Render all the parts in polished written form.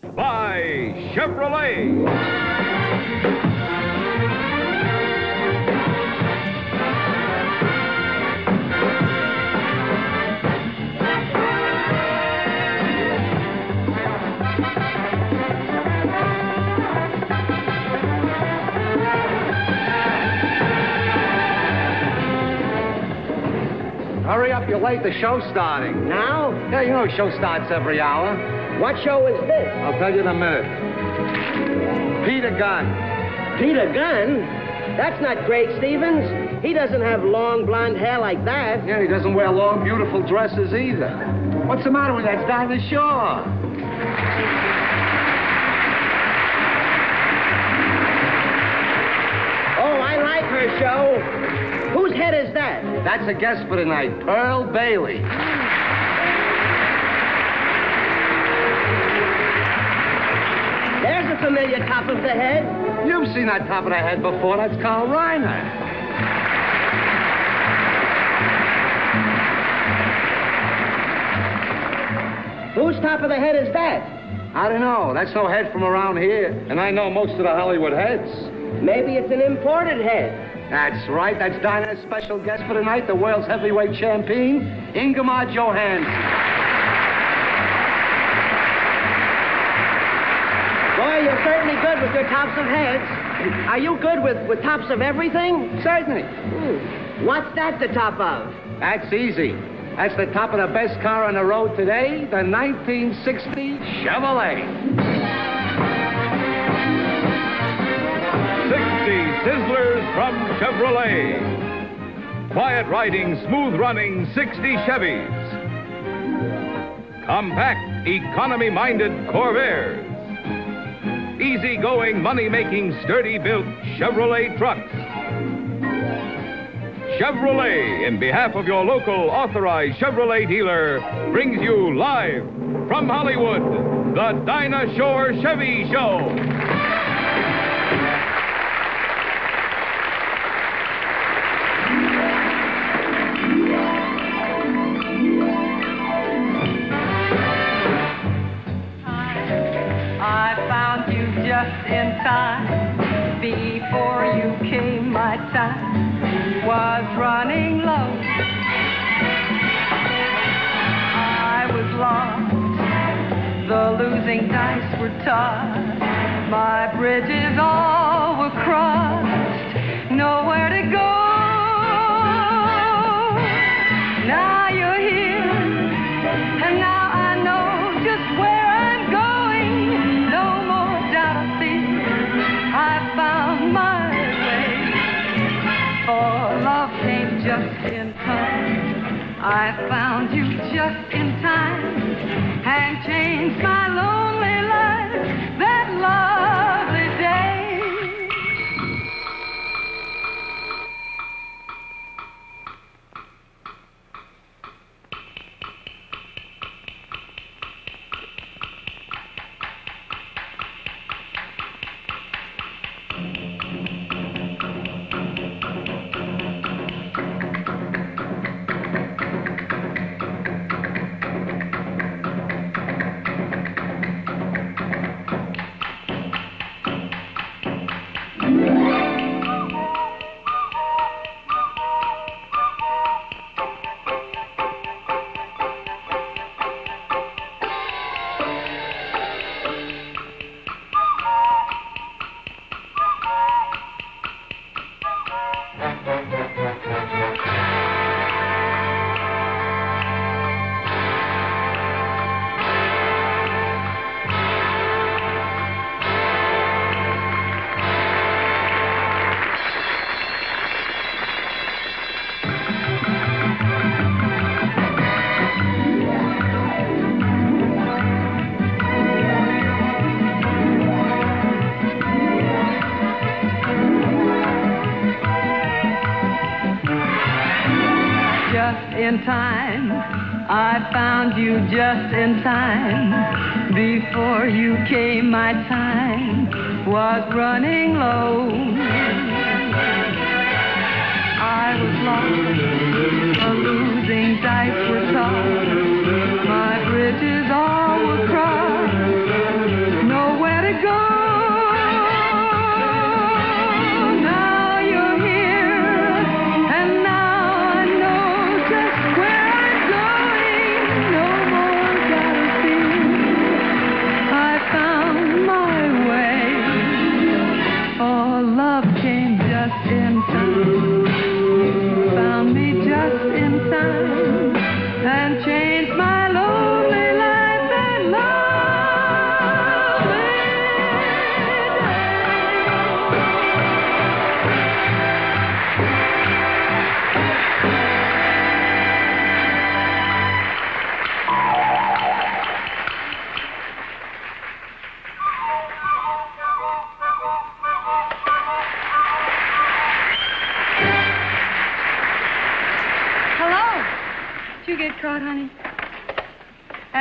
by Chevrolet. Hurry up, you're late. The show's starting. Now? Yeah, you know show starts every hour. What show is this? I'll tell you in a minute. Peter Gunn. Peter Gunn? That's not Greg Stevens. He doesn't have long blonde hair like that. Yeah, he doesn't wear long, beautiful dresses either. What's the matter with that? It's Dinah Shore. Oh, I like her show. Whose head is that? That's a guest for tonight, Pearl Bailey. There's a familiar top of the head. You've seen that top of the head before. That's Carl Reiner. Whose top of the head is that? I don't know. That's no head from around here. And I know most of the Hollywood heads. Maybe it's an imported head. That's right. That's Dinah's special guest for tonight, the world's heavyweight champion, Ingemar Johansson. Boy, you're certainly good with your tops of heads. Are you good with tops of everything? Certainly. What's that the top of? That's easy. That's the top of the best car on the road today, the 1960 Chevrolet. 60 Sizzlers from Chevrolet. Quiet riding, smooth running 60 Chevys. Compact, economy-minded Corvairs. Easy-going, money-making, sturdy-built Chevrolet trucks. Chevrolet, in behalf of your local authorized Chevrolet dealer, brings you live from Hollywood, the Dinah Shore Chevy Show. I found you just in time. Before you came, my time was running low. I was lost. The losing dice were tossed. My bridges all were crossed. Nowhere to go. Now you're here, and now I know just where I'm going. No more doubt or fear. I found my way. For love came just in time. I found you just in time and changed my lonely life that lovely day. In time, I found you just in time. Before you came, my time was running low. I was lost, the losing dice were tossed. My bridges all were crossed.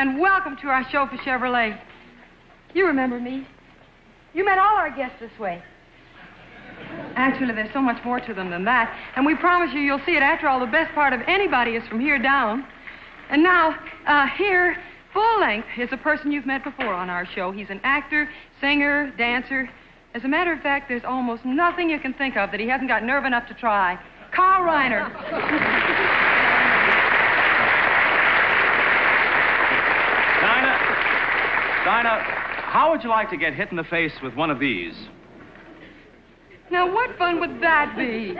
and welcome to our show for Chevrolet. You remember me. You met all our guests this way. Actually, there's so much more to them than that, and we promise you'll see it. After all, the best part of anybody is from here down. And now, here, full length, is a person you've met before on our show. He's an actor, singer, dancer. As a matter of fact, there's almost nothing you can think of that he hasn't got nerve enough to try. Carl Reiner. Dinah, how would you like to get hit in the face with one of these? Now, what fun would that be?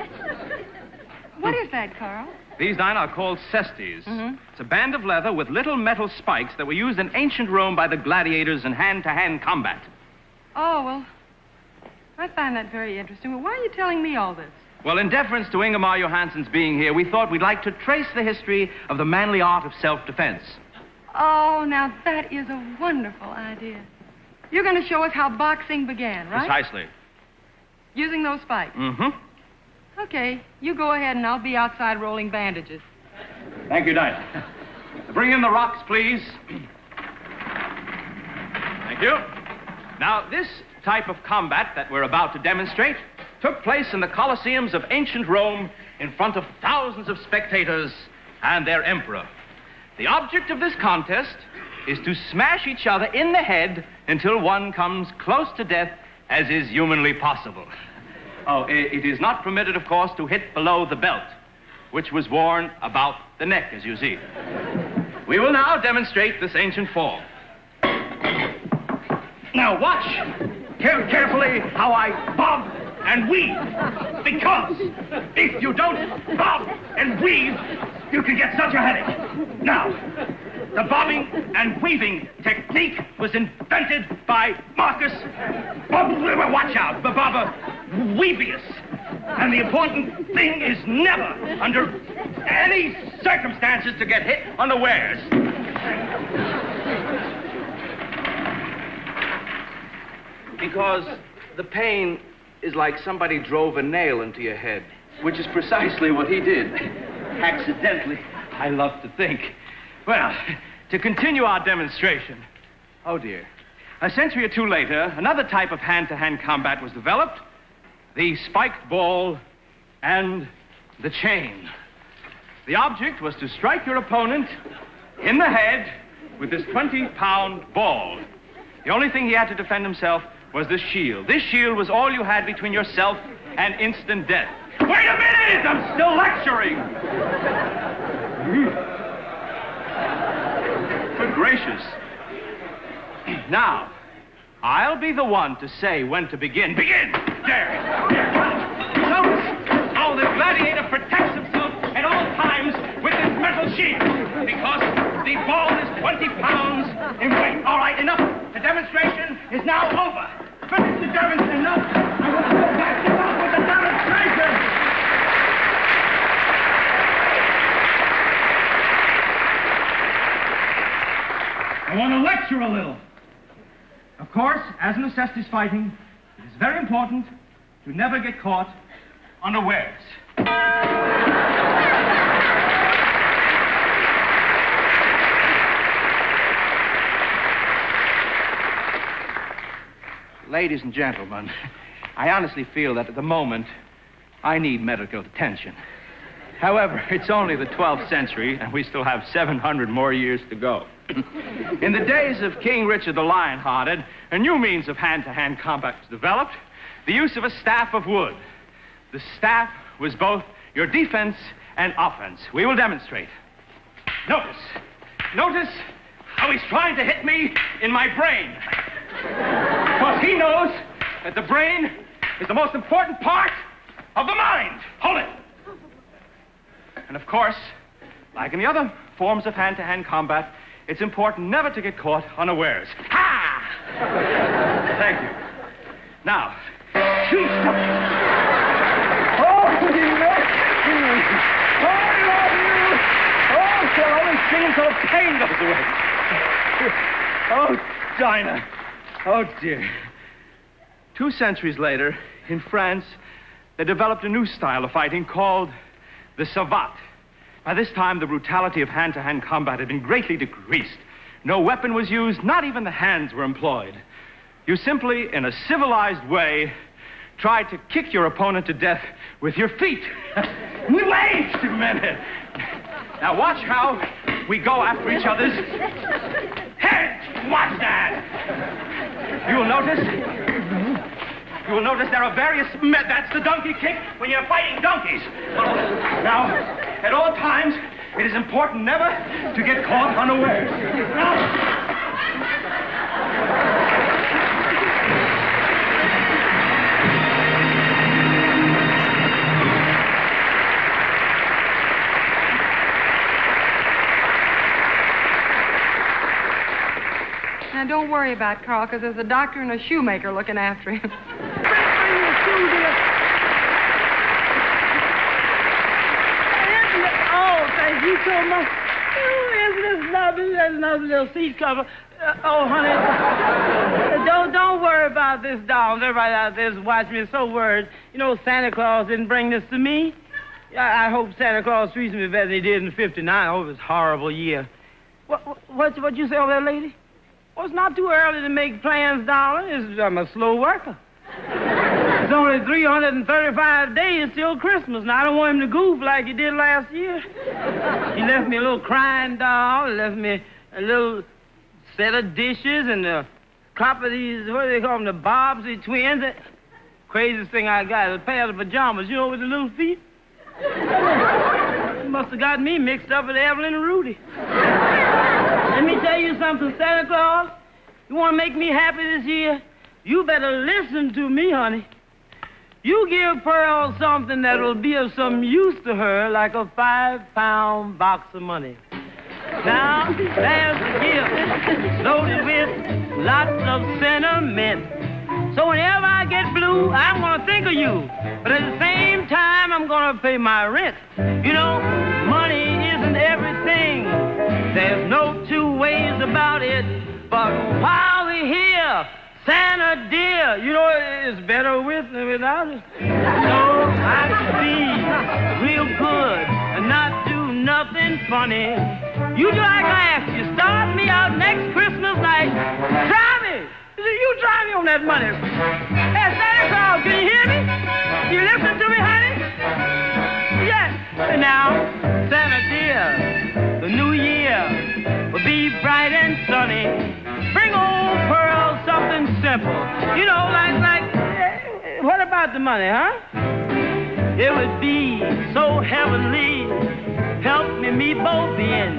What is that, Carl? These, Dinah, are called cesties. Mm-hmm. It's a band of leather with little metal spikes that were used in ancient Rome by the gladiators in hand-to-hand combat. Oh, well, I find that very interesting. Well, why are you telling me all this? Well, in deference to Ingemar Johansson's being here, we thought we'd like to trace the history of the manly art of self-defense. Oh, now that is a wonderful idea. You're going to show us how boxing began, right? Precisely. Using those spikes? Mm-hmm. Okay, you go ahead and I'll be outside rolling bandages. Thank you, Dinah. Bring in the rocks, please. Thank you. Now, this type of combat that we're about to demonstrate took place in the Colosseums of ancient Rome in front of thousands of spectators and their emperor. The object of this contest is to smash each other in the head until one comes close to death as is humanly possible. Oh, it is not permitted, of course, to hit below the belt, which was worn about the neck, as you see. We will now demonstrate this ancient form. Now watch carefully how I bob and weave, because if you don't bob and weave, you can get such a headache. Now, the bobbing and weaving technique was invented by Marcus, watch out, Baba Weavius. And the important thing is never, under any circumstances, to get hit unawares. Because the pain is like somebody drove a nail into your head, which is precisely what he did. Accidentally, I love to think. Well, to continue our demonstration, oh dear. A century or two later, another type of hand-to-hand combat was developed, the spiked ball and the chain. The object was to strike your opponent in the head with this 20-pound ball. The only thing he had to defend himself was this shield. This shield was all you had between yourself and instant death. Wait a minute! I'm still lecturing! Good gracious. Now, I'll be the one to say when to begin. Begin! There! Notice how the gladiator protects himself at all times with this metal shield, because the ball is 20 pounds in weight. All right, enough. The demonstration is now over. Finish the demonstration. No, I want to go back to work with the demonstration. I want to lecture a little. Of course, as in necessities fighting, it is very important to never get caught unawares. Ladies and gentlemen, I honestly feel that at the moment, I need medical attention. However, it's only the 12th century, and we still have 700 more years to go. In the days of King Richard the Lion-Hearted, a new means of hand-to-hand combat was developed, the use of a staff of wood. The staff was both your defense and offense. We will demonstrate. Notice how he's trying to hit me in my brain. Because he knows that the brain is the most important part of the mind. Hold it. And of course, like in the other forms of hand-to-hand combat, it's important never to get caught unawares. Ha! Thank you. Now, shoot. Oh, you love me. Oh, I love you. Oh, so I'll only sing until the pain goes away. Oh, Dinah. Oh, dear. 2 centuries later, in France, they developed a new style of fighting called the savate. By this time, the brutality of hand-to-hand combat had been greatly decreased. No weapon was used, not even the hands were employed. You simply, in a civilized way, tried to kick your opponent to death with your feet. Wait a minute. Now watch how we go after each other's heads. Watch that. You'll notice there are various methods. That's the donkey kick when you're fighting donkeys. Now, at all times, it is important never to get caught unawares. Now, don't worry about Carl, because there's a doctor and a shoemaker looking after him. Oh, thank you so much. Oh, isn't this lovely? There's another little seat cover. Oh, honey, don't worry about this doll. Everybody out there is watching me. Is so worried. You know, Santa Claus didn't bring this to me. I hope Santa Claus treats me better than he did in '59. Oh, it was a horrible year. What you say over there, lady? Well, it's not too early to make plans, darling. I'm a slow worker. It's only 335 days till Christmas. Now, I don't want him to goof like he did last year. He left me a little crying doll. He left me a little set of dishes and a couple of these, what do they call them, the Bobbsey twins. The craziest thing I got is a pair of pajamas, you know, with the little feet. He must have got me mixed up with Evelyn and Rudy. Let me tell you something, Santa Claus. You want to make me happy this year? You better listen to me, honey. You give Pearl something that'll be of some use to her, like a 5-pound box of money. Now, there's the gift, loaded with lots of sentiment. So whenever I get blue, I'm going to think of you. But at the same time, I'm going to pay my rent. You know, money isn't everything. There's no two ways about it. But while we're here, Santa dear, you know, it's better with than without it. So I can be real good and not do nothing funny. You do like I asked you. Start me out next Christmas night. Try me. You try me on that money. Hey, Santa Claus, can you hear me? You listen to me, honey? Yes. And now, Santa dear, the new year will be bright and sunny. Bring old Pearl something simple. You know, like, what about the money, huh? It would be so heavenly. Help me meet both ends.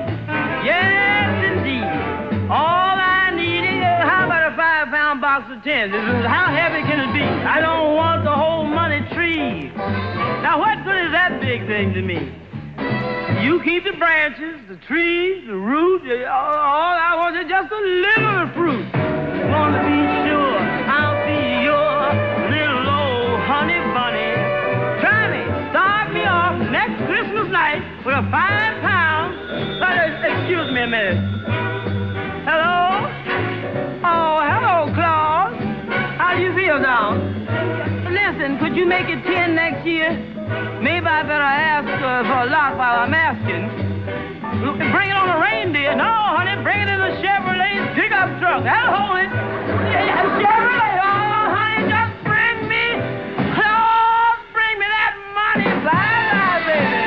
Yes, indeed. All I need is, how about a 5-pound box of tins? How heavy can it be? I don't want the whole money tree. Now, what good is that big thing to me? You keep the branches, the trees, the root, all I want is just a little fruit. Want to be sure I'll be your little old honey bunny. Try me, start me off next Christmas night with a 5-pound. Excuse me a minute. Hello? Oh, hello, Claus. How do you feel now? Listen, could you make it 10 next year? Maybe I better ask for a lot while I'm asking. Bring it on a reindeer. No, honey, bring it in a Chevrolet pickup truck. That'll hold it. Chevrolet. Oh, honey, just bring me that money. Bye, baby.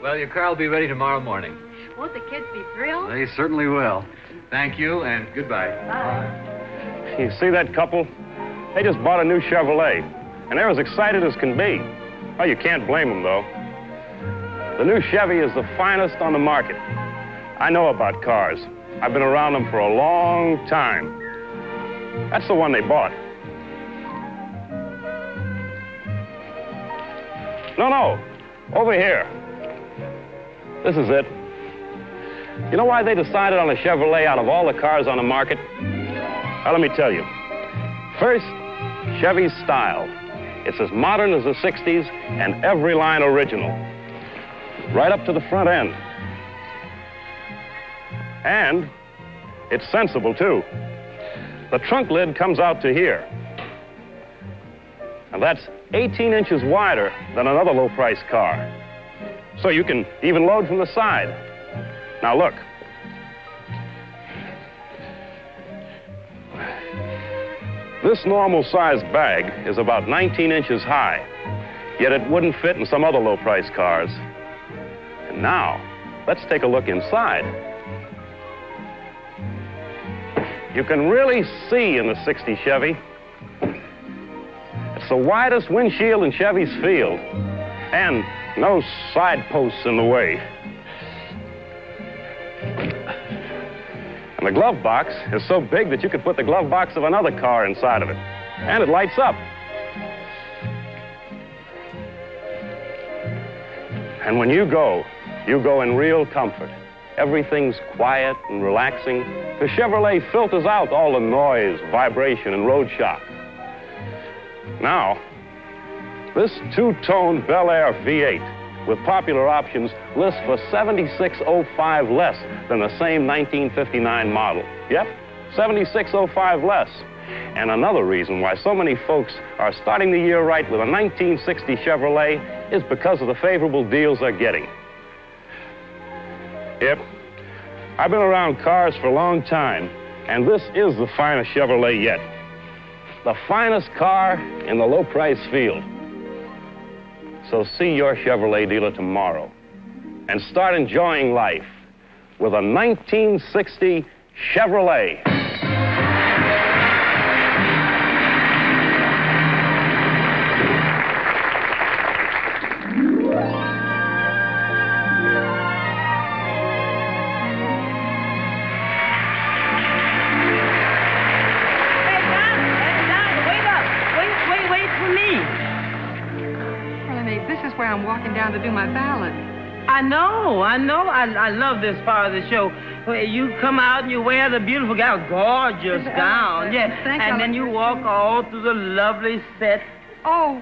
Well, your car will be ready tomorrow morning. Won't the kids be thrilled? They certainly will. Thank you, and goodbye. Bye. You see that couple? They just bought a new Chevrolet, and they're as excited as can be. Oh, you can't blame them, though. The new Chevy is the finest on the market. I know about cars. I've been around them for a long time. That's the one they bought. No, over here. This is it. You know why they decided on a Chevrolet out of all the cars on the market? Well, let me tell you. First, Chevy's style. It's as modern as the 60s and every line original. right up to the front end. And it's sensible, too. The trunk lid comes out to here. And that's 18 inches wider than another low-priced car. So you can even load from the side. Now, look. This normal-sized bag is about 19 inches high, yet it wouldn't fit in some other low-priced cars. And now, let's take a look inside. You can really see in the 60 Chevy. It's the widest windshield in Chevy's field, and no side posts in the way. And the glove box is so big that you could put the glove box of another car inside of it. And it lights up. And when you go in real comfort. Everything's quiet and relaxing. The Chevrolet filters out all the noise, vibration, and road shock. Now, this two-tone Bel Air V8 with popular options lists for $76.05 less than the same 1959 model. Yep, $76.05 less. And another reason why so many folks are starting the year right with a 1960 Chevrolet is because of the favorable deals they're getting. Yep, I've been around cars for a long time, and this is the finest Chevrolet yet. The finest car in the low-price field. So see your Chevrolet dealer tomorrow and start enjoying life with a 1960 Chevrolet. I'm walking down to do my ballad. I know. I love this part of the show. Where you come out and you wear the beautiful gown, gorgeous gown. Yeah. And then you walk all through the lovely set. Oh,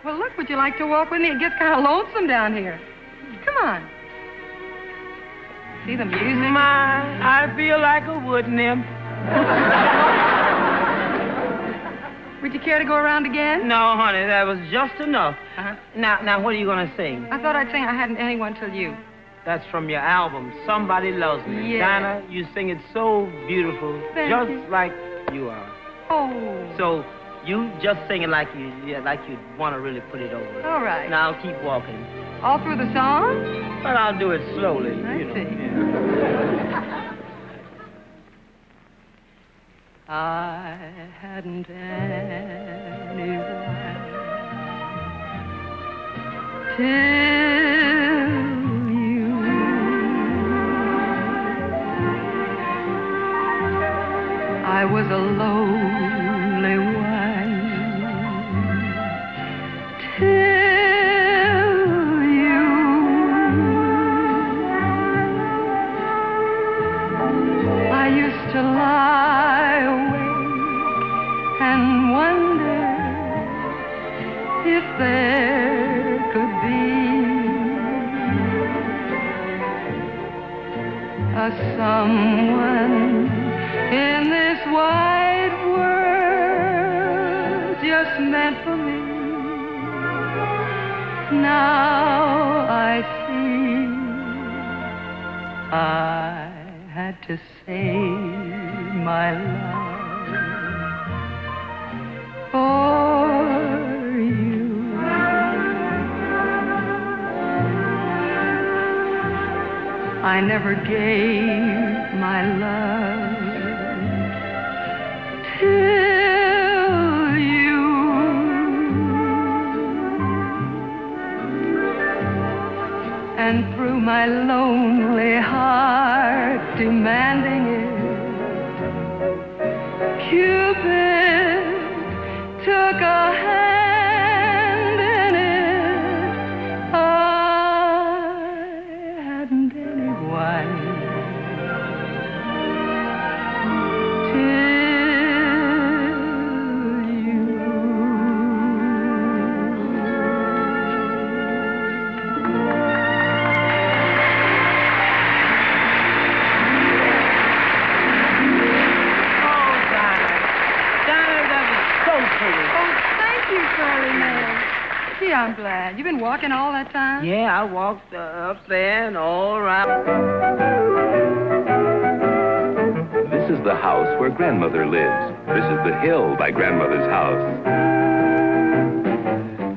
well, look, would you like to walk with me? It gets kind of lonesome down here. Come on. See the music? I feel like a wood nymph. Would you care to go around again? No, honey, that was just enough. Uh-huh. Now, what are you going to sing? I thought I'd sing I Hadn't Anyone Till You. That's from your album, Somebody Loves Me. Yeah. Dinah, you sing it so beautiful, Thank you. like you are. Oh. So you just sing it like you want to really put it over. All right. Now keep walking. All through the song? But I'll do it slowly. I see. Yeah. I hadn't anyone till you. I was a lonely one till you. I used to lie awake and wonder if there could be a someone in this wide world just meant for me. Now I see I had to save my love for you. I never gave my love till you. And through my lonely heart demanding it, Cupid took a hand in it. I hadn't anyone till you. glad. You've been walking all that time? Yeah, I walked up there and all around. This is the house where Grandmother lives. This is the hill by Grandmother's house.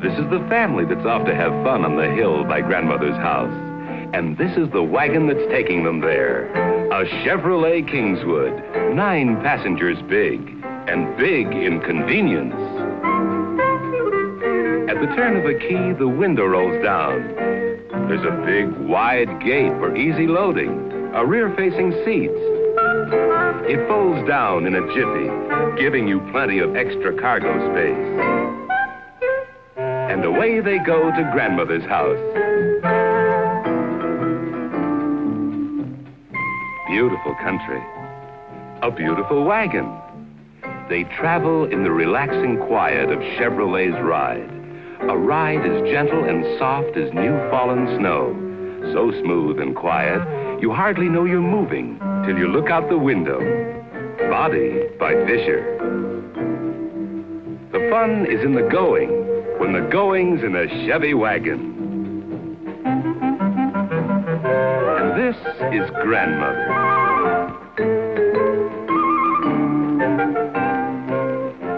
This is the family that's off to have fun on the hill by Grandmother's house. And this is the wagon that's taking them there. A Chevrolet Kingswood, 9 passengers big, and big in convenience. At the turn of the key, the window rolls down. There's a big, wide gate for easy loading, a rear-facing seat. It folds down in a jiffy, giving you plenty of extra cargo space. And away they go to Grandmother's house. Beautiful country. A beautiful wagon. They travel in the relaxing quiet of Chevrolet's ride. A ride as gentle and soft as new-fallen snow. So smooth and quiet, you hardly know you're moving till you look out the window. Body by Fisher. The fun is in the going, when the going's in a Chevy wagon. And this is Grandmother.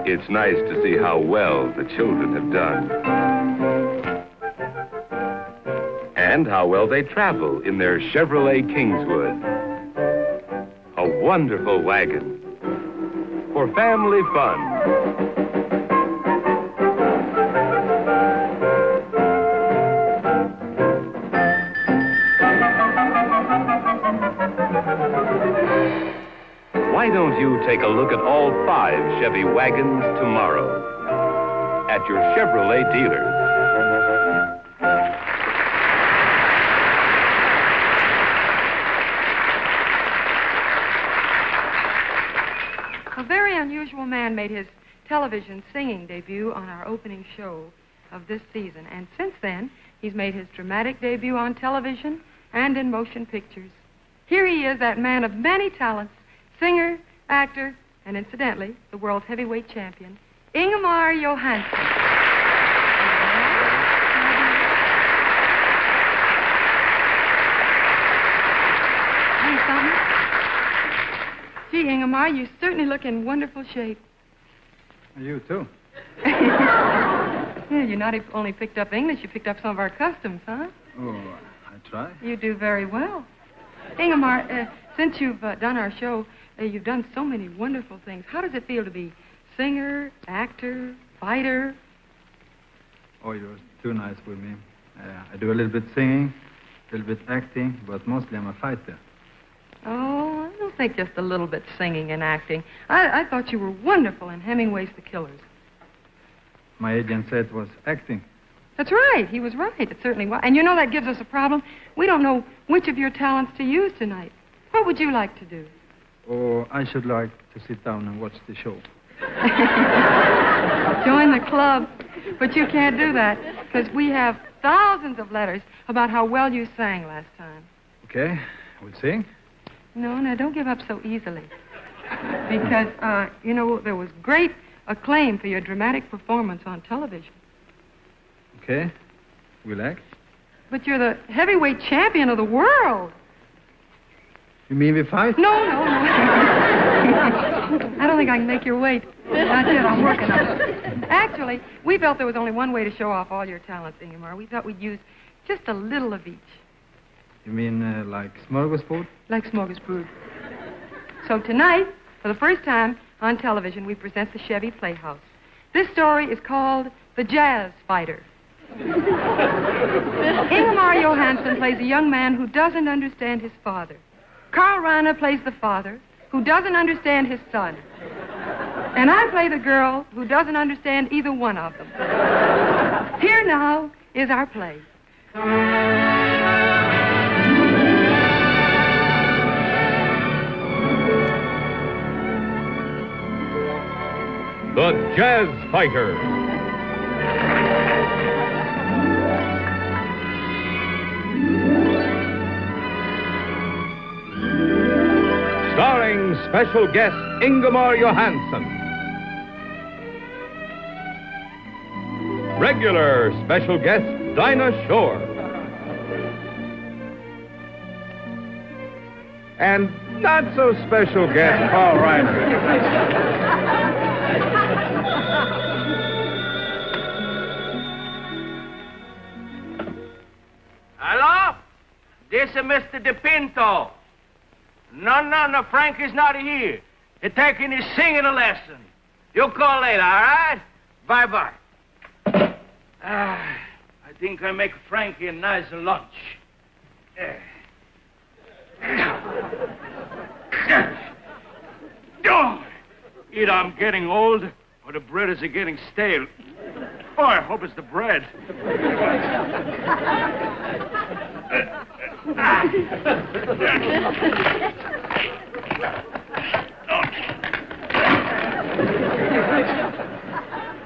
It's nice to see how well the children have done. And how well they travel in their Chevrolet Kingswood. A wonderful wagon for family fun. Why don't you take a look at all 5 Chevy wagons tomorrow at your Chevrolet dealer? A very unusual man made his television singing debut on our opening show of this season. And since then, he's made his dramatic debut on television and in motion pictures. Here he is, that man of many talents, singer, actor, and incidentally, the world's heavyweight champion, Ingemar Johansson. Hey, something? Gee, Ingemar, you certainly look in wonderful shape. You too. Yeah, you not only picked up English, you picked up some of our customs, huh? Oh, I try. You do very well. Ingemar, since you've done our show, you've done so many wonderful things. How does it feel to be singer, actor, fighter? Oh, you're too nice with me. I do a little bit singing, a little bit acting, but mostly I'm a fighter. Oh, I don't think just a little bit singing and acting. I thought you were wonderful in Hemingway's The Killers. My agent said it was acting. That's right. He was right. It certainly was. And you know that gives us a problem. We don't know which of your talents to use tonight. What would you like to do? Oh, I should like to sit down and watch the show. Join the club. But you can't do that because we have thousands of letters about how well you sang last time. Okay, we'll sing. No, don't give up so easily. Because, you know, there was great acclaim for your dramatic performance on television. Okay, we'll act. But you're the heavyweight champion of the world. You mean we fight? No. I don't think I can make your weight. Not yet, I'm working on it. Actually, we felt there was only one way to show off all your talents, Ingemar. We thought we'd use just a little of each. You mean like smorgasbord? Like smorgasbord. So tonight, for the first time on television, we present the Chevy Playhouse. This story is called The Jazz Fighter. Ingemar Johansson plays a young man who doesn't understand his father. Carl Reiner plays the father who doesn't understand his son. And I play the girl who doesn't understand either one of them. Here now is our play. The Jazz Fighter. Starring special guest Ingemar Johansson. regular special guest Dinah Shore. And not so special guest Paul Reiner. Hello? This is Mr. DePinto. No, Frankie's not here. He's taking his singing lesson. You call later, all right? Bye-bye. I think I make Frankie a nice lunch. Either I'm getting old or the bread is getting stale. Oh, I hope it's the bread.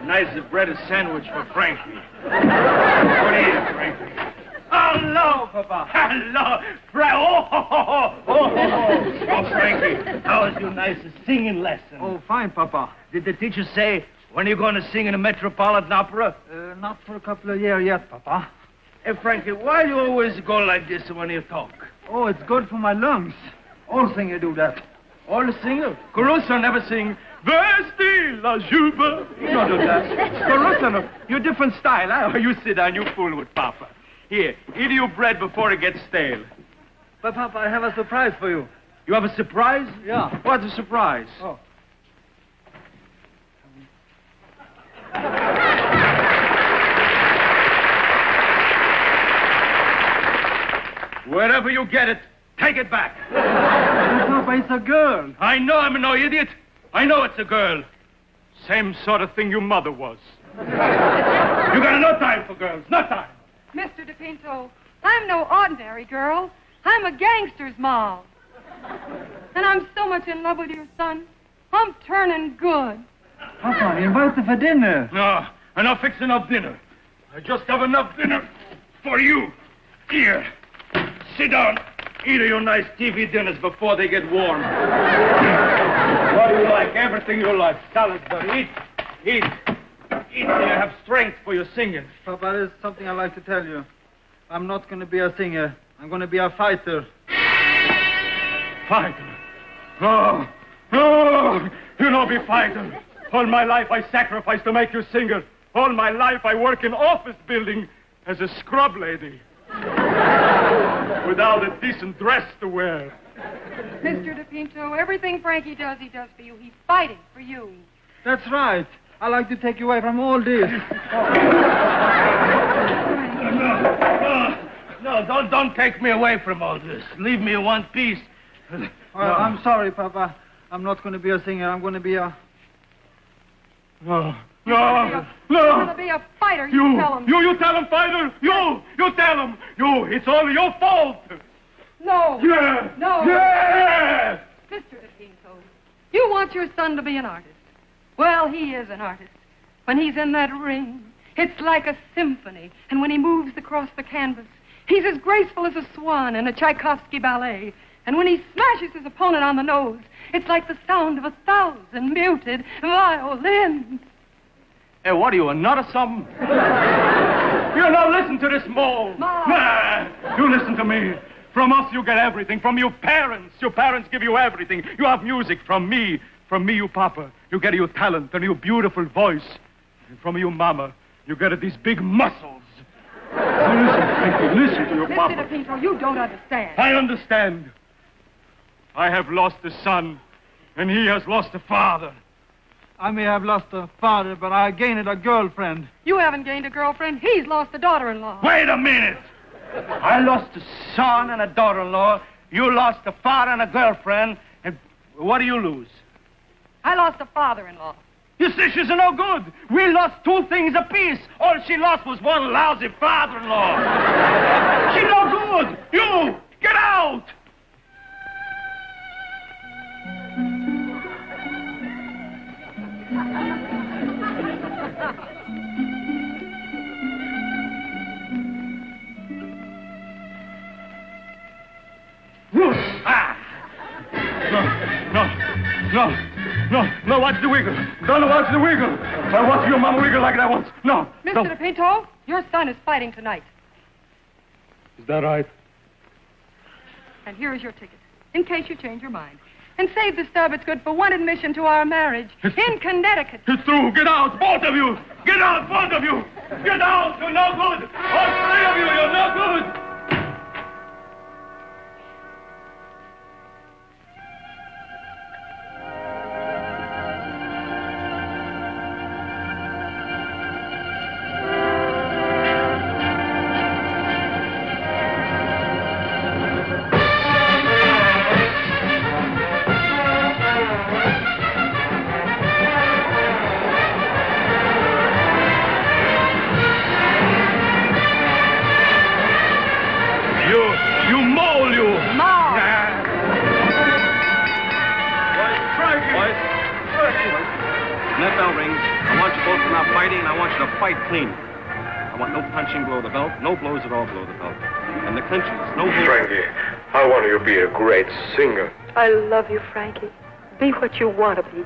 Nice bread sandwich for Frankie. What is it, Frankie? Hello, Papa. Hello. Oh, Frankie, how was your nice singing lesson? Oh, fine, Papa. Did the teacher say when you're going to sing in the Metropolitan Opera? Not for a couple of years yet, Papa. Hey, Frankie, why do you always go like this when you talk? Oh, it's good for my lungs. All singers do that. All the singers? Caruso never sing, Vesti la juba. You don't do that. Caruso, no. You're different style, huh? You sit down, you fool with Papa. Here, eat your bread before it gets stale. But, Papa, I have a surprise for you. You have a surprise? Yeah. What's a surprise? Oh. Wherever you get it, take it back. Papa, it's a girl. I know I'm no idiot. I know it's a girl. Same sort of thing your mother was. You got no time for girls, no time. Mr. DePinto, I'm no ordinary girl. I'm a gangster's mom. And I'm so much in love with your son. I'm turning good. Papa, invite her for dinner. No, I'm not fixing enough dinner. I just have enough dinner for you. Here, sit down. Eat your nice TV dinners before they get warm. What do you like? Everything you like. Salad, eat. Eat till you have strength for your singing. Papa, there's something I'd like to tell you. I'm not going to be a singer. I'm going to be a fighter. Fighter? No. You know, be fighter. All my life I sacrificed to make you singer. All my life I work in office building as a scrub lady. Without a decent dress to wear. Mr. DePinto, everything Frankie does, he does for you. He's fighting for you. That's right. I like to take you away from all this. No, don't take me away from all this. Leave me in one piece. Well, I'm sorry, Papa. I'm not going to be a singer. I'm going to be a... No. You're going to be a fighter, you tell him. You tell him, fighter. You tell him. It's all your fault. No. Yeah. No. Yeah. Mr. DePinto, you want your son to be an artist. Well, he is an artist. When he's in that ring, it's like a symphony. And when he moves across the canvas, he's as graceful as a swan in a Tchaikovsky ballet. And when he smashes his opponent on the nose, it's like the sound of 1,000 muted violins. Hey, what are you, a nut or something? You don't listen to this mole. You listen to me. From us, you get everything. From your parents. Your parents give you everything. You have music from me. From me, you papa. You get your talent and your beautiful voice. And from you, mama, you get these big muscles. Listen to your papa. Mr. DePinto, you don't understand. I understand. I have lost a son, and he has lost a father. I may have lost a father, but I gained a girlfriend. You haven't gained a girlfriend. He's lost a daughter-in-law. Wait a minute. I lost a son and a daughter-in-law. You lost a father and a girlfriend. And what do you lose? I lost a father-in-law. You see, she's no good. We lost 2 things apiece. All she lost was one lousy father-in-law. She's no good. You, get out. No, watch the wiggle. Don't watch the wiggle. I want your mama wiggle like that once. No. Mr. De Pinto, your son is fighting tonight. Is that right? And here is your ticket, in case you change your mind. And save the stub. It's good for one admission to our marriage in Connecticut. It's through. Get out, both of you. Get out, both of you. Get out. You're no good. All three of you, you're no good. Clean. I want no punching below the belt, no blows at all below the belt. And the clinches, no... Frankie, I want you to be a great singer. I love you, Frankie. Be what you want to be.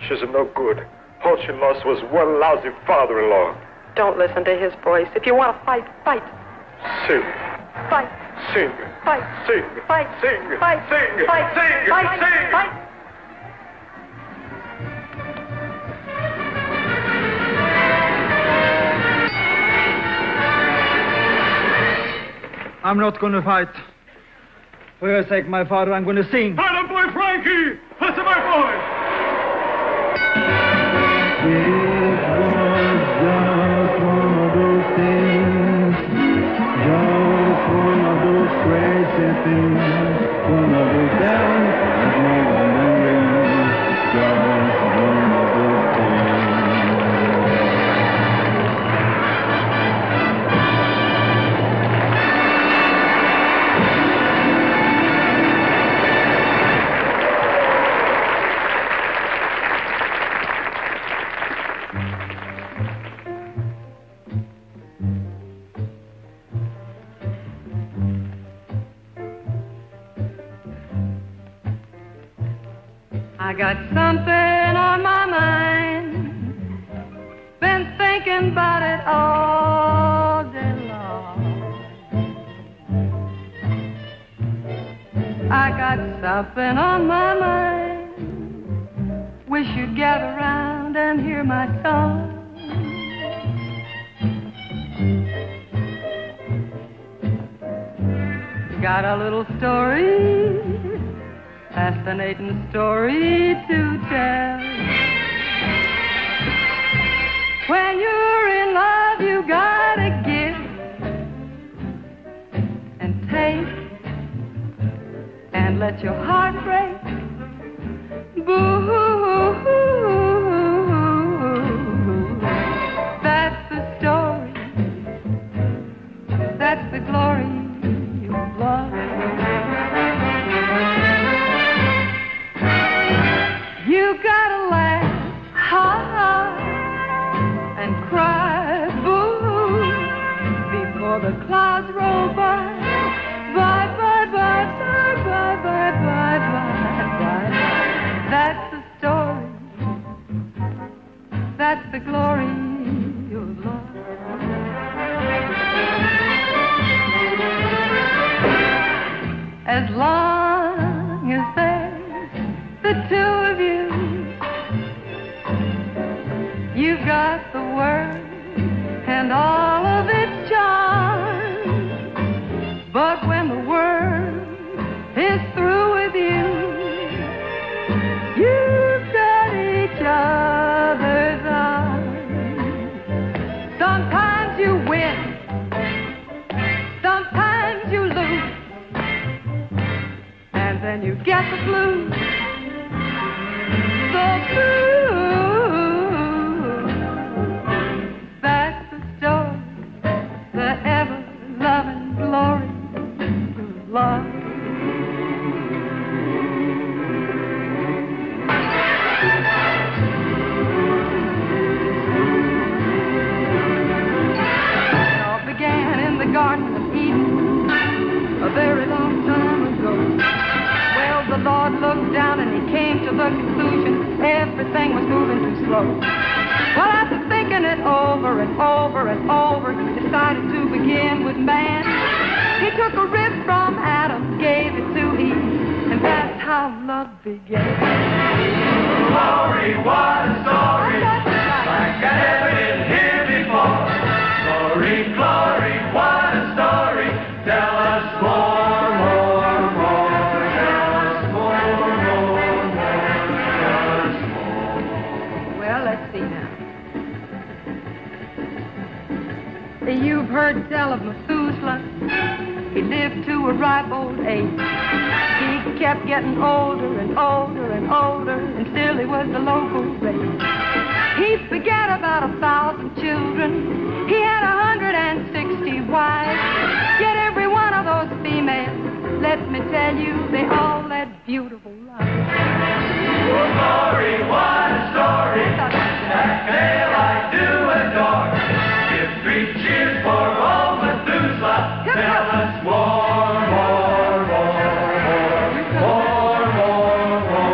She's no good. All she lost was one lousy father-in-law. Don't listen to his voice. If you want to fight, fight. Sing. Fight. Sing. Fight. Sing. Fight. Sing. Fight. Sing. Fight. Sing. Fight. Sing. Fight. I'm not going to fight. For your sake, my father, I'm going to sing. Atta boy, Frankie! That's my boy! It was just one of those things, just one of those crazy things, one of those dance and memories, just one of those things. I got something on my mind, been thinking about it all day long. I got something on my mind, wish you'd gather round and hear my song. Got a little story, fascinating story to tell. When you're in love, you gotta give and take and let your heart break. Boo, that's the story, that's the glory of love. You gotta laugh, ha ha, and cry, boo, before the clouds roll by. Bye, bye, bye, bye, bye, bye, bye, bye, bye. That's the story, that's the glory of love. As long as there's the two of you, you've got the world and all of its charm. But when the world is through with you, you've got each other's arms. Sometimes you win, sometimes you lose, and then you get the blues. So blue, that's the story, the ever-loving glory of love. It all began in the Garden of Eden, a very long time ago. Well, the Lord looked down and he came to the conclusion everything was moving too slow. Well, after thinking it over and over and over, he decided to begin with man. He took a rib from Adam, gave it to Eve, and that's how love began. Glory, what a story, like I never did hear before. Glory, glory, what a story, tell us more, more, more. Tell us more, more, more. Well, let's see now. You've heard tell of Methuselah. He lived to a ripe old age. He kept getting older and older and older, and still he was the local rage. He begat about 1,000 children. He had 160 wives. Yet every one of those females, let me tell you, they all led beautiful lives. Oh, glory, what a story, that tale I do adore. Give 3 cheers for old Methuselah. Tell us more, more, more, more, more, more, more.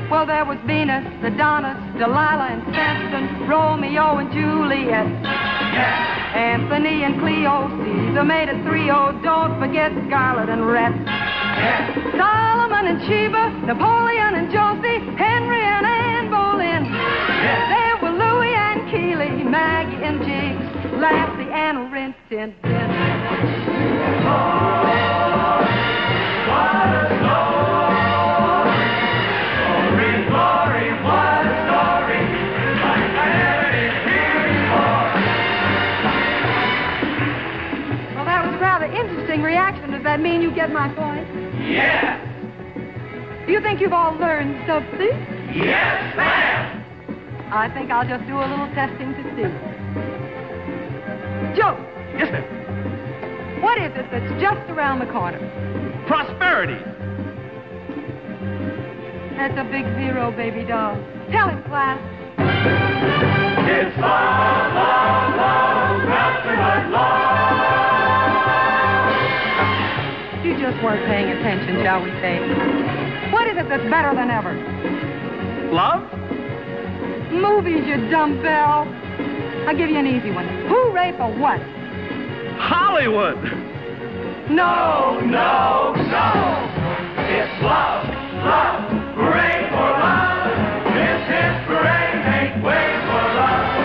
Well, there was Venus, Adonis, Delilah, and Samson, Romeo and Juliet. Yes. Anthony and Cleo, Caesar made a trio. Don't forget Scarlet and Red. Yes. Solomon and Sheba, Napoleon and Josie, Henry and Anne Boleyn. Yes. There were Louis and Keeley, Maggie and Jiggs, Lassie and Rin Tin Tin. Oh, what a story. Glory, glory, what a story, like I never did hear before. Well, that was a rather interesting reaction. Does that mean you get my point? Yes. Do you think you've all learned something? Yes, ma'am. I think I'll just do a little testing to see. Joe. Yes, ma'am. What is it that's just around the corner? Prosperity. That's a big 0, baby doll. Tell him, class. It's love, love, love, nothing but love. You just weren't paying attention, shall we say. What is it that's better than ever? Love? Movies, you dumb bell. I'll give you an easy one. Hooray for what? Hollywood. No, no, no. It's love, love, hooray for love. This hit parade, make way for love.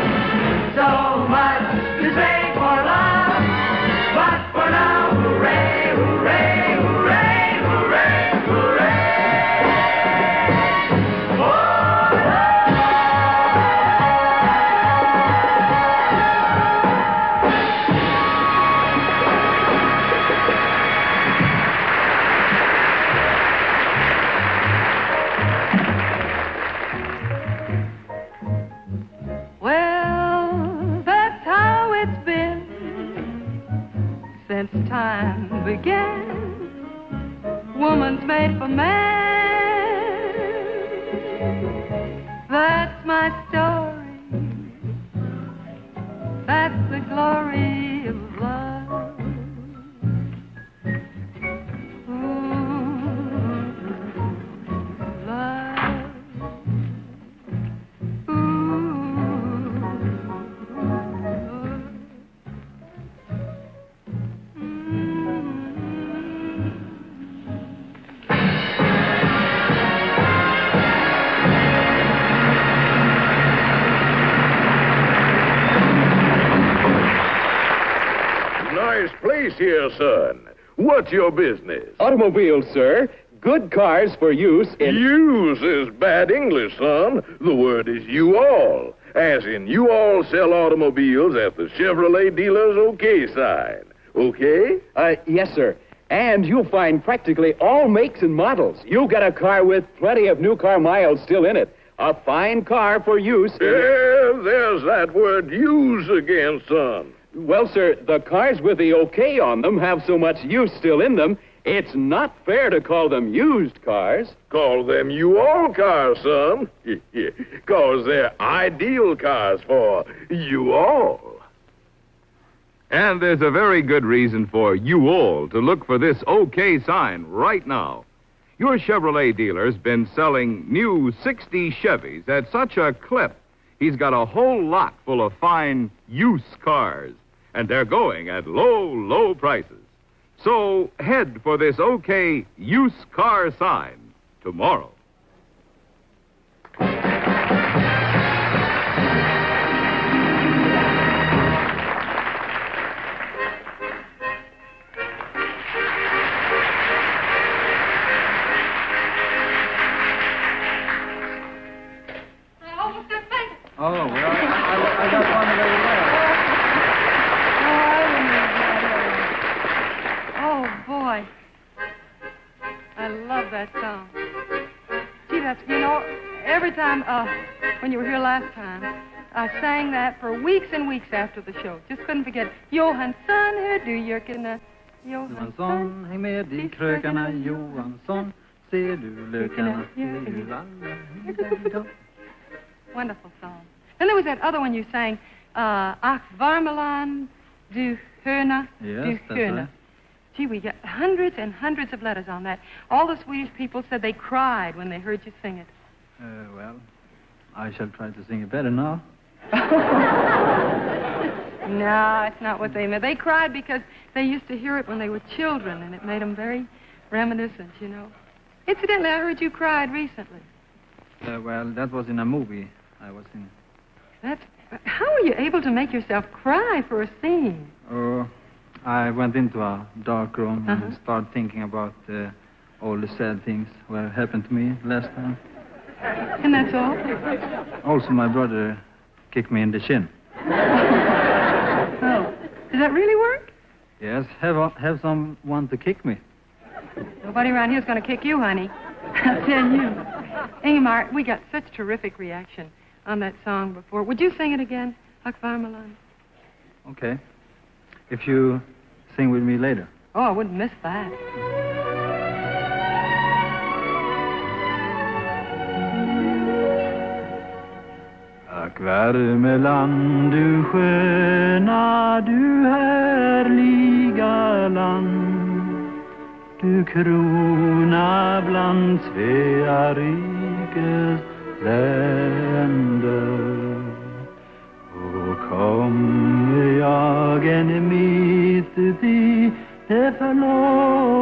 So much to say for love, but for now, hooray, hooray, hooray, hooray, hooray. well, that's how it's been since time began. Woman's made for man. That's my story. That's the glory of love. Ooh, love. Nice place here, son. What's your business? Automobiles, sir. Good cars for use in... Use is bad English, son. The word is you all. As in, you all sell automobiles at the Chevrolet dealer's OK sign. Okay? Yes, sir. And you'll find practically all makes and models. You'll get a car with plenty of new car miles still in it. A fine car for use. Yeah, there's that word use again, son. Well, sir, the cars with the OK on them have so much use still in them, it's not fair to call them used cars. Call them you-all cars, son. 'Cause they're ideal cars for you-all. And there's a very good reason for you all to look for this OK sign right now. Your Chevrolet dealer's been selling new 60 Chevys at such a clip, he's got a whole lot full of fine use cars. And they're going at low, low prices. So head for this OK use car sign tomorrow. Oh, well, I got one very well. Oh, boy. I love that song. Gee, that's, every time, when you were here last time, I sang that for weeks and weeks after the show. Just couldn't forget. Johansson, hur du gör Johansson, häng med i krökarna, Johansson. Ser du lökarna, ser du alla. Wonderful song. Then there was that other one you sang, Ach, Varmeland, du Höna, yes, du Höna. Right. Gee, we got hundreds and hundreds of letters on that. All the Swedish people said they cried when they heard you sing it. Well, I shall try to sing it better now. No, it's not what they meant. They cried because they used to hear it when they were children, and it made them very reminiscent, Incidentally, I heard you cried recently. Well, that was in a movie I was in. How were you able to make yourself cry for a scene? Oh, I went into a dark room and started thinking about all the sad things that happened to me last time. And that's all? Also, my brother kicked me in the chin. Oh, does that really work? Yes, have someone to kick me. Nobody around here's going to kick you, honey. I'll tell you. Ingmar, we got such terrific reaction on that song before. Would you sing it again, Ach Varmeland? Okay. If you sing with me later. Oh, I wouldn't miss that. Ach Värmeland, du sköna, du härliga land, du krona bland Svea rikes länder. Och kommer jag än mitt i det förlovade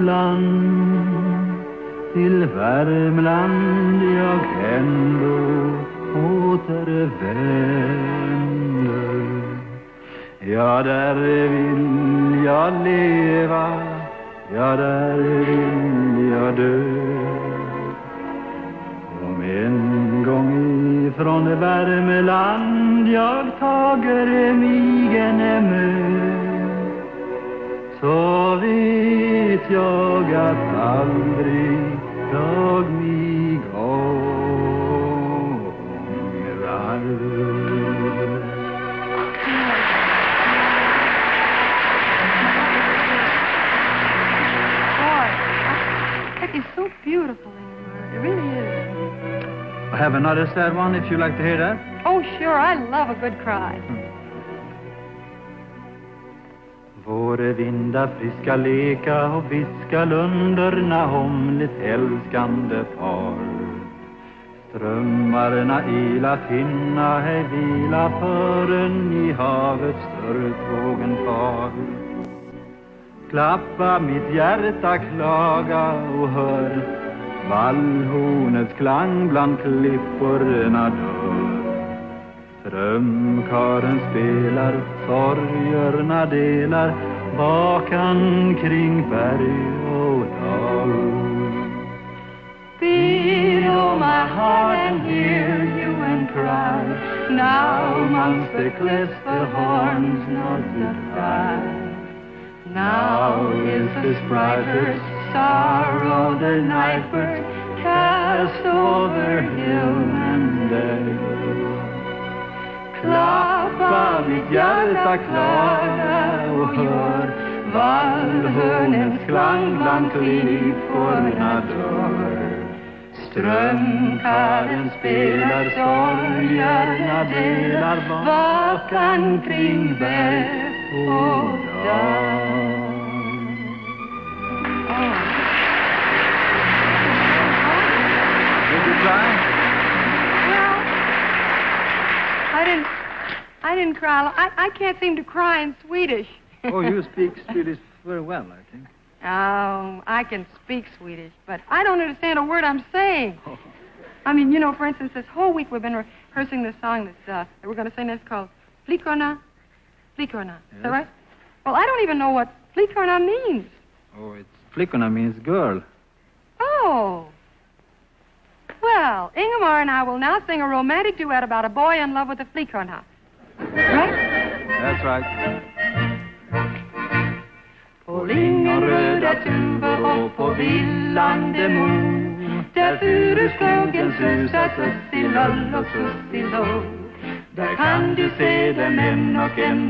land, till Värmland jag ändå återvänder. Ja, där vill jag leva, ja, där vill jag dö. Om en gång ifrån Värmland jag tager mig en mö, så vet jag att aldrig jag mig ångrar. That is so beautiful, Ingmar. It really is. I have another sad one if you'd like to hear that. Oh, sure. I love a good cry. Våre vindar friska leka och viska lunderna om lite älskande par. Strömmarna ila finna hej vila förrän i havet större tågen far. Klappa mitt hjärta, klaga och hör vallhornets klang bland klipporna dör. Strömkaren spelar, sorgerna delar, bakan kring berg och dal. Beat oh my heart and hear you and cry. Now amongst the cliffs the horns not to die. Now is the brighter sorrow the night bird cast over hill and dale. Klappa mitt hjärta, klaga och hör vallhörnens klang bland klipporna dör. strömkaren spelar sorgerna delar vakan kring berg och dal. Did you cry? Well, I didn't cry. I can't seem to cry in Swedish. Oh, you speak Swedish very well, I think. Oh, I can speak Swedish, but I don't understand a word I'm saying. Oh. I mean, you know, for instance, this whole week we've been rehearsing this song that we're going to sing. That's called Flickorna. Flickorna. Is that right? Well, I don't even know what Flickorna means. Oh, flickorna means girl. Oh. Well, Ingemar and I will now sing a romantic duet about a boy in love with a Flickorna. Right? That's right. På lingonröda tuvor och på villande mo där furuskogen susar sussilull och sussilull. Där kan du se dem en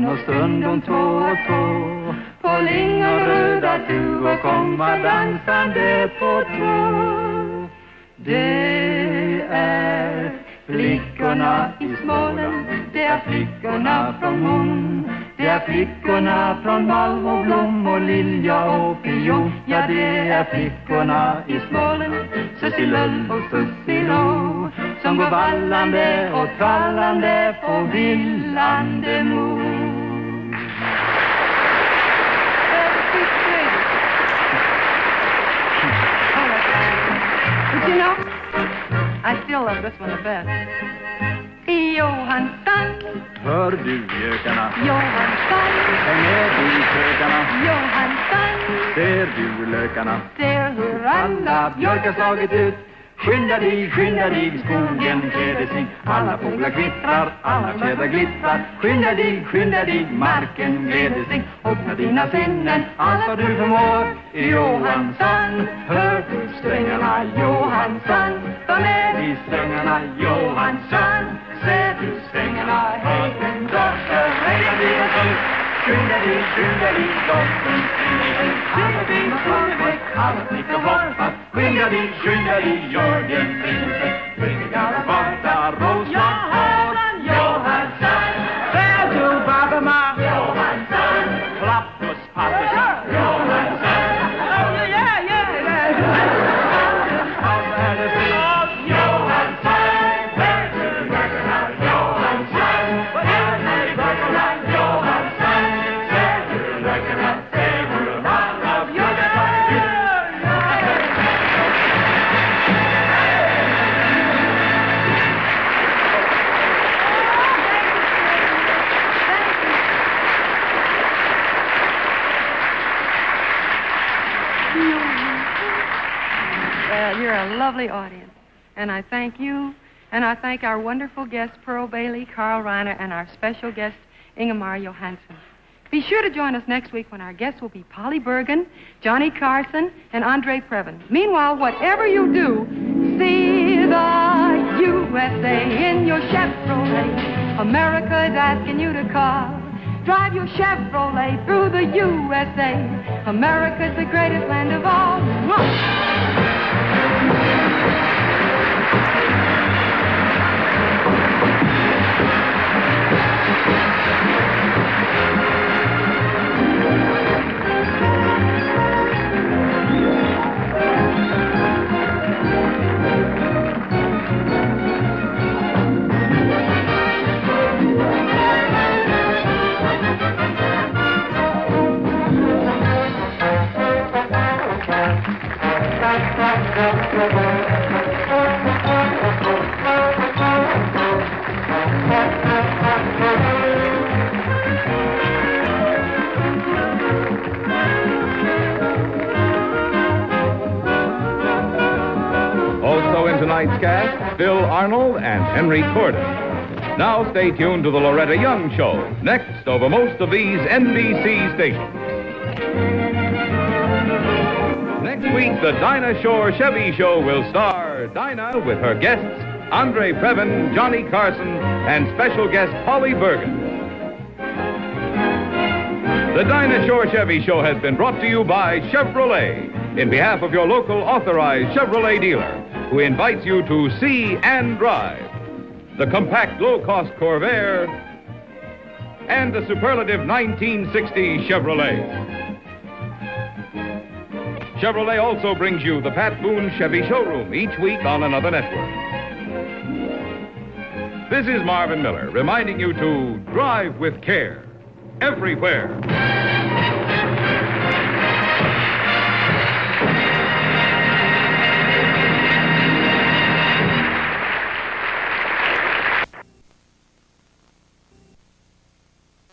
och stundom tå och tå. På lingonröda tuvor komma dansande på tå. Det är flickorna i Småland, det är flickorna från Mon. Det är flickorna från Malmö, Blom och Lilja och Pion. Ja, det är flickorna i Småland, Sussilull och Sussilå, som går vallande och trallande på villande Mo. But you know, I still love this one the best. Johansson, hör du gökarna? Johansson, Häng med i kökarna? Johansson, ser du lökarna? ser hur alla Björkar slagit ut. Skynda dig, skogen kläder sig. Alla fåglar kvittrar, alla kläder glittrar. Skynda dig, marken gläder sig. Öppna dina sinnen, allt vad du förmår. Johansson, hör du strängarna, Johansson. Ta med i strängarna, Johansson. Ser du strängarna, hej den dotter, hej den blir slut. Skynda dig, dottern, alla din korvväck, alla flickor hoppar. Skynda dig, gör din frihetsväck. Skyndigar och borta, råslag har han, Johansson. Där du, babama, Johansson. Flappus, pappus, Johansson. You're a lovely audience. And I thank you, and I thank our wonderful guests, Pearl Bailey, Carl Reiner, and our special guest, Ingemar Johansson. Be sure to join us next week when our guests will be Polly Bergen, Johnny Carson, and Andre Previn. Meanwhile, whatever you do, see the USA in your Chevrolet. America is asking you to call. Drive your Chevrolet through the USA. America's the greatest land of all. Also in tonight's cast, Phil Arnold and Henry Corden. Now stay tuned to the Loretta Young Show, next over most of these NBC stations. Next week, the Dinah Shore Chevy Show will star Dinah with her guests, Andre Previn, Johnny Carson, and special guest Polly Bergen. The Dinah Shore Chevy Show has been brought to you by Chevrolet, in behalf of your local authorized Chevrolet dealer. who invites you to see and drive the compact low-cost Corvair and the superlative 1960 Chevrolet. Chevrolet also brings you the Pat Boone Chevy Showroom each week on another network. This is Marvin Miller reminding you to drive with care everywhere.